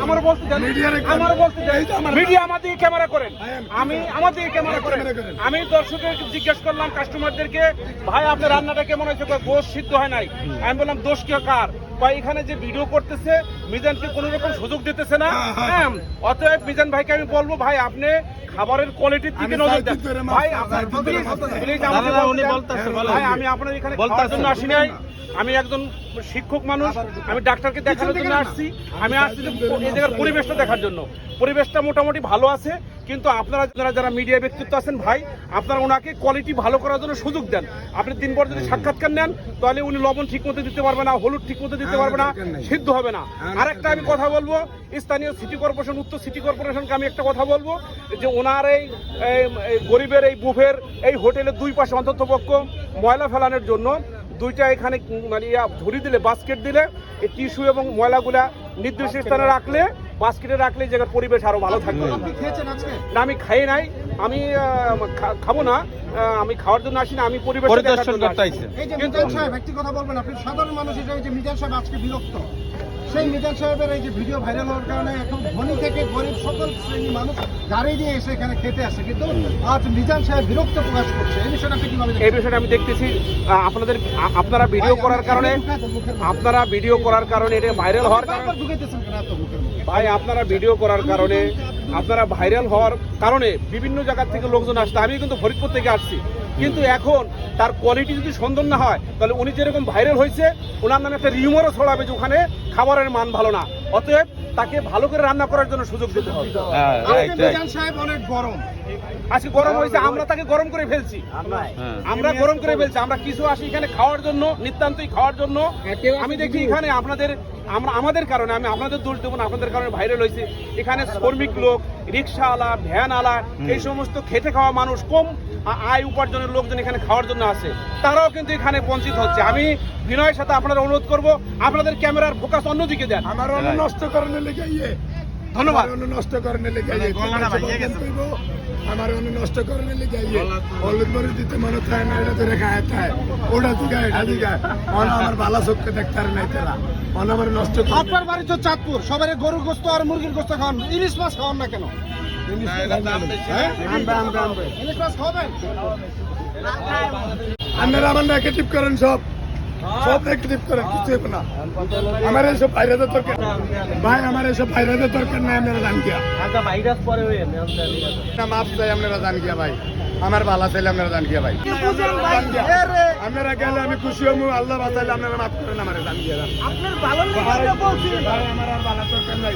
আমার বলতে দেন, আমার বলতে দেন। মিডিয়া আমাদের ক্যামেরা করেন, আমি আমাদের ক্যামেরা করেন। আমি দর্শকের জিজ্ঞেস করলাম, কাস্টমারদেরকে, ভাই আপনার রান্নাটা কেমন হয়েছে? গোশ সিদ্ধ হয় নাই। আমি বললাম দোষ কি কার? ভাই এখানে যে ভিডিও করতেছে মিজানকে কোনো রকম সুযোগ দিতেছে না। হ্যাঁ, অতএব মিজান ভাইকে আমি বলবো, ভাই আপনি খাবারের কোয়ালিটির দিকে নজর দেন। ভাই আপনার প্লিজ আমাকে ভাই, আমি আপনার এখানে খাওয়ার জন্য আসি নাই। আমি একজন শিক্ষক মানুষ, আমি ডাক্তারকে দেখানোর জন্য আসছি। আমি আসছি এই জায়গার পরিবেশটা দেখার জন্য। পরিবেশটা মোটামুটি ভালো আছে, কিন্তু আপনারা যারা মিডিয়া ব্যক্তিত্ব আছেন ভাই, আপনারা ওনাকে কোয়ালিটি ভালো করার জন্য সুযোগ দেন। আপনি দিন পর যদি সাক্ষাৎকার নেন, তাহলে উনি লবণ ঠিক মতো দিতে পারবে না, হলুদ ঠিক মতো দিতে পারবে না, সিদ্ধ হবে না। আরেকটা আমি কথা বলবো, স্থানীয় সিটি কর্পোরেশন, উত্তর সিটি কর্পোরেশনকে আমি একটা কথা বলবো, যে ওনার এই গরিবের এই বুফের এই হোটেলের দুই পাশে অন্ততপক্ষ ময়লা ফেলানোর জন্য দুইটা এখানে মানে ঝুড়ি দিলে, বাস্কেট দিলে, এই টিস্যু এবং ময়লাগুলা নির্দিষ্ট স্থানে রাখলে, বাস্কেটে রাখলে এই জায়গার পরিবেশ আরো ভালো থাকবে। না, আমি খাই নাই, আমি খাবো না, আমি খাওয়ার জন্য আসি না, আমি পরিবেশ পরিদর্শন করতে আইছি। কিন্তু ব্যক্তি কথা বলবেন আপনি, সাধারণ মানুষ এটা যে মিজান সাহেব আজকে বিরক্ত, সেই মিজান সাহেবের এই যে ভিডিও ভাইরাল হওয়ার কারণে এখন ধনী থেকে গরিব সকল শ্রেণী মানুষ গাড়ি দিয়ে এসে এখানে খেতে আসে, কিন্তু আজ মিজান সাহেব বিরক্ত প্রকাশ করছে। এই বিষয়টা আপনি কিভাবে দেখেন? এই বিষয়টা আমি দেখতেছি, আপনারা ভিডিও করার কারণে, এটা ভাইরাল হওয়ার কারণে, ভাই আপনারা ভিডিও করার কারণে, আপনারা ভাইরাল হওয়ার কারণে বিভিন্ন জায়গা থেকে লোকজন আসছে। আমি কিন্তু ফরিদপুর থেকে আসছি, কিন্তু এখন তার কোয়ালিটি যদি সুন্দর না হয়, তাহলে উনি যেরকম ভাইরাল হয়েছে, ওনার নামে একটা রিউমারও ছড়াবে যে ওখানে খাবারের মান ভালো না। অতএব তাকে ভালো করে রান্না করার জন্য সুযোগ দিতে হবে। মিজান সাহেব অনেক গরম, আজকে গরম হয়েছে, আমরা তাকে গরম করে ফেলছি, আমরা গরম করে ফেলছি। আমরা কিছু আসি এখানে খাওয়ার জন্য, নিতান্তই খাওয়ার জন্য। আমি দেখি এখানে আমাদের কারণে, আমি আপনাদের দোষ দেবো না, আপনাদের কারণে ভাইরাল হয়েছে। এখানে শ্রমিক লোক, রিক্সাওয়ালা, ভ্যানওয়ালা, এই সমস্ত খেটে খাওয়া মানুষ, কম আয় উপার্জনের লোকজন এখানে খাওয়ার জন্য আসে, তারাও কিন্তু এখানে বঞ্চিত হচ্ছে। আমি বিনয়ের সাথে আপনারা অনুরোধ করব, আপনাদের ক্যামেরার ফোকাস অন্যদিকে দেন। আমার নষ্ট করার লেগে ধন্যবাদ। নষ্ট করার লেগে আমার নষ্ট করার লেগে হলুদ মরিচ দিতে মনে থাকে না, এটা ধরে খায় খায়, ওটা দিঘা এটা দিঘা, আমার ভালো চোখকে দেখতে নাই তারা আমার নষ্ট। আপনার বাড়ি তো চাঁদপুর, সবাই গরুর গোস্ত আর মুরগির গোস্ত খাওয়ান, ইলিশ মাছ খাওয়ান না কেন? ইলিশ মাছ খাওয়াবেন? আপনারা আমার নেগেটিভ করেন, সব নেগেটিভ করেন, কিছু না। আমার এসব ভাইরাসের দরকার ভাই, আমার এসব ভাইরাসের দরকার নাই। আপনারা জান গিয়া মাপ চাই, আপনারা জান গিয়া ভাই, আমার ভালো চাইলে আপনারা জান গিয়া ভাই, আপনারা গেলে আমি খুশি হবো। আল্লাহ বাঁচাইলে আপনারা মাফ করেন, আমার জান গিয়া। আপনার ভালো লাগে আমার আর ভালো দরকার নাই।